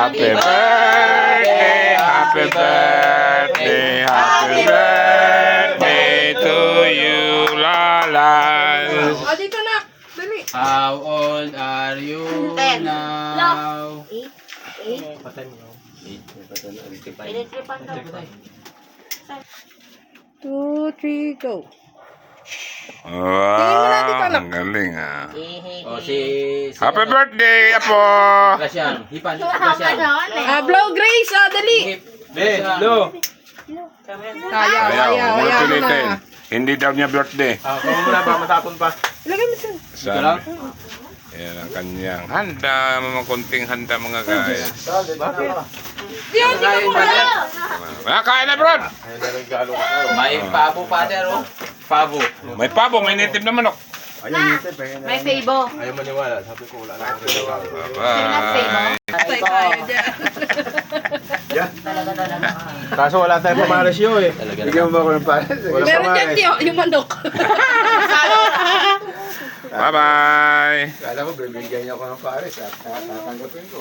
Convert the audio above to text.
Happy birthday, happy birthday, happy birthday to you, Lalas. O, dito na. Dali. How old are you 10. now? 8. Pinitripan daw. 2, 3, go. Wow, ang galing ah. O si... Happy birthday, Apo! Grasyan. Hipan. Hapa Grasyan. naman eh. Blow Grace, dali. Lo. Ayaw, huwag pilitin. Hindi daw niya birthday. Kung muna ba, matapon pa. Ilagay mo dyan. Sabi. Yan ang kanyang handa, mga konting handa mga guys. Yan, di ko muna. Kain na, bro! May pabo, father, oh. Pabo. May pabo, may native na manok. May favo. Ayaw maniwala, sabi ko wala na akong ginawa. Bye-bye. Patay tayo dyan. Kaso wala tayong pamalas yun eh. Bigyan mo ba ako ng pares? Walang Meron dyan, pamalas. tiyo, yung manok. Bye-bye. Kala ko, bibigyan niyo ako ng pares at tatanggapin ko.